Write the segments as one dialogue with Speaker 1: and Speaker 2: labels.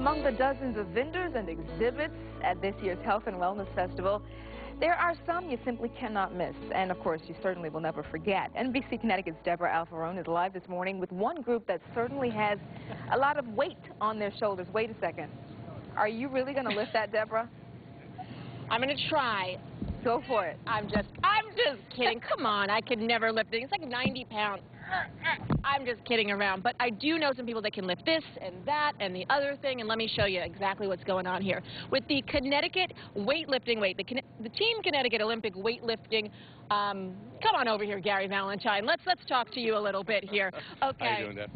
Speaker 1: Among the dozens of vendors and exhibits at this year's Health and Wellness Festival, there are some you simply cannot miss, and of course you certainly will never forget. NBC Connecticut's Deborah Alfarone is live this morning with one group that certainly has a lot of weight on their shoulders. Wait a second. Are you really going to lift that, Deborah?
Speaker 2: I'm going to try.
Speaker 1: Go for it.
Speaker 2: I'm just kidding. Come on, I could never lift it. It's like 90 pounds. I'm just kidding around. But I do know some people that can lift this and that and the other thing, and let me show you exactly what's going on here. With the Connecticut weightlifting the Team Connecticut Olympic weightlifting, come on over here, Gary Valentine. Let's talk to you a little bit here. Okay.
Speaker 3: How you doing, Deb?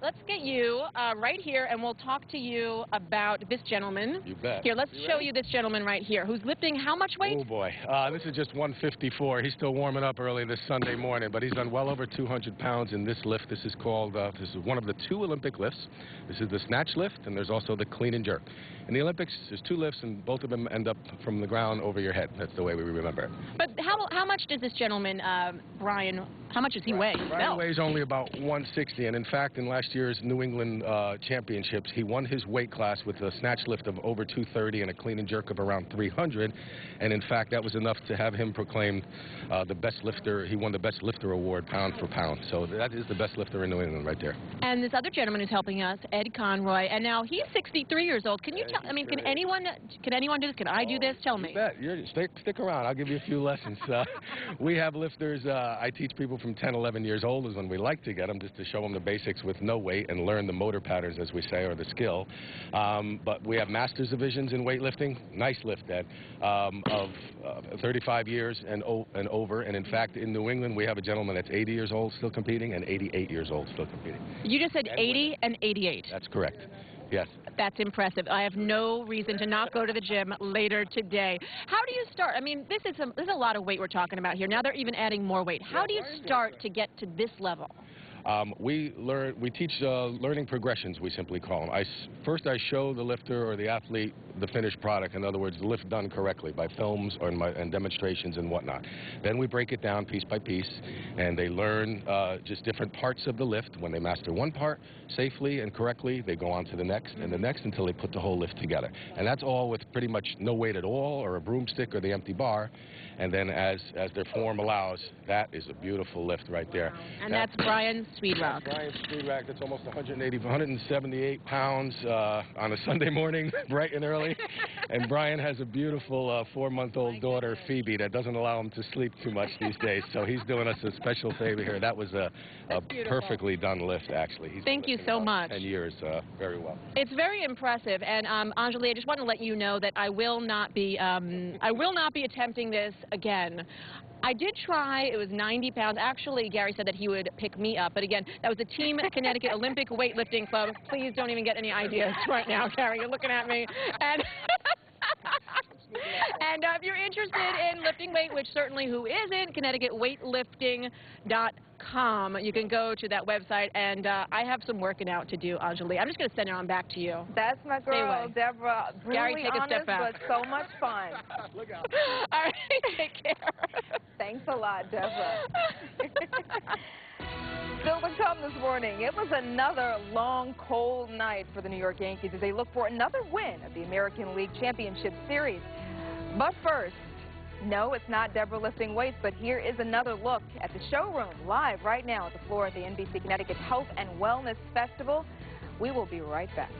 Speaker 2: Let's get you right here, and we'll talk to you about this gentleman.
Speaker 3: You bet.
Speaker 2: Here, let's show you this gentleman right here, who's lifting how much weight?
Speaker 3: Oh boy, this is just 154. He's still warming up early this Sunday morning, but he's done well over 200 pounds in this lift. This is called, this is one of the two Olympic lifts. This is the snatch lift, and there's also the clean and jerk. In the Olympics, there's two lifts, and both of them end up from the ground over your head. That's the way we remember it.
Speaker 2: But how much does this gentleman, Brian, how much does he weigh?
Speaker 3: Brian weighs only about 160, and in fact, in last year's New England Championships, he won his weight class with a snatch lift of over 230 and a clean and jerk of around 300, and in fact, that was enough to have him proclaimed the best lifter. He won the best lifter award pound for pound, so that is the best lifter in New England right there.
Speaker 2: And this other gentleman who's helping us, Ed Conroy, and now he's 63 years old. Can you tell? I mean, can anyone do this? Can I do this? Tell me.
Speaker 3: You bet. Stick around. I'll give you a few lessons. We have lifters. I teach people from 10, 11 years old is when we like to get them, just to show them the basics with no weight and learn the motor patterns, as we say, or the skill. But we have master's divisions in weightlifting. Nice lift, Ed, of 35 years and over. And in fact, in New England, we have a gentleman that's 80 years old still competing and 88 years old still competing.
Speaker 2: You just said 80 and 88.
Speaker 3: That's correct. Yes.
Speaker 2: That's impressive. I have no reason to not go to the gym later today. How do you start? I mean, this is a lot of weight we're talking about here. Now they're even adding more weight. How do you start to get to this level?
Speaker 3: We teach learning progressions, we simply call them. First I show the lifter or the athlete the finished product, in other words, the lift done correctly by films and demonstrations and whatnot. Then we break it down piece by piece, and they learn just different parts of the lift. When they master one part safely and correctly, they go on to the next and the next until they put the whole lift together. And that's all with pretty much no weight at all, or a broomstick or the empty bar. And then as their form allows, that is a beautiful lift right there.
Speaker 2: And that's Brian Swedrock.
Speaker 3: Brian Swedrock, that's almost 178 pounds on a Sunday morning, bright and early. And Brian has a beautiful 4-month-old daughter, Phoebe, that doesn't allow him to sleep too much these days. So he's doing us a special favor here. That was a perfectly done lift, actually.
Speaker 2: Thank you so much.
Speaker 3: 10 years, very well.
Speaker 2: It's very impressive. And Anjali, I just want to let you know that I will not be attempting this again. I did try. It was 90 pounds. Actually, Gary said that he would pick me up. But again, that was the Team Connecticut Olympic Weightlifting Club. Please don't even get any ideas right now, Gary. You're looking at me. And and if you're interested in lifting weight, which certainly who isn't, ConnecticutWeightlifting.com. You can go to that website, and I have some working out to do, Anjali. I'm just going to send it on back to you.
Speaker 1: That's my girl, Deborah.
Speaker 2: Gary,
Speaker 1: really
Speaker 2: take a step back.
Speaker 1: But so much fun.
Speaker 3: Look out.
Speaker 2: All right, take care.
Speaker 1: Thanks a lot, Deborah. Still to come this morning, it was another long, cold night for the New York Yankees as they look for another win at the American League Championship Series. But first, no, it's not Deborah lifting weights, but here is another look at the showroom live right now at the floor at the NBC Connecticut Health and Wellness Festival. We will be right back.